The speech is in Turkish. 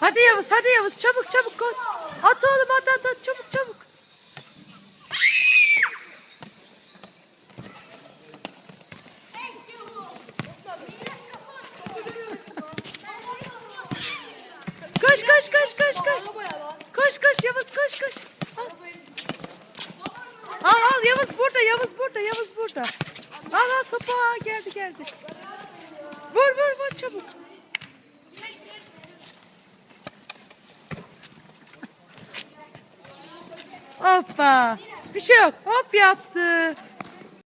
Hadi Yavuz, hadi Yavuz, çabuk çabuk koy. At oğlum, at çabuk çabuk. Koş koş koş koş koş. Koş koş Yavuz, koş koş. Al Yavuz burada, Yavuz burada, Yavuz burada. Al topu, geldi. Vur çabuk. Hoppa. Bir şey yok. Hop yaptı.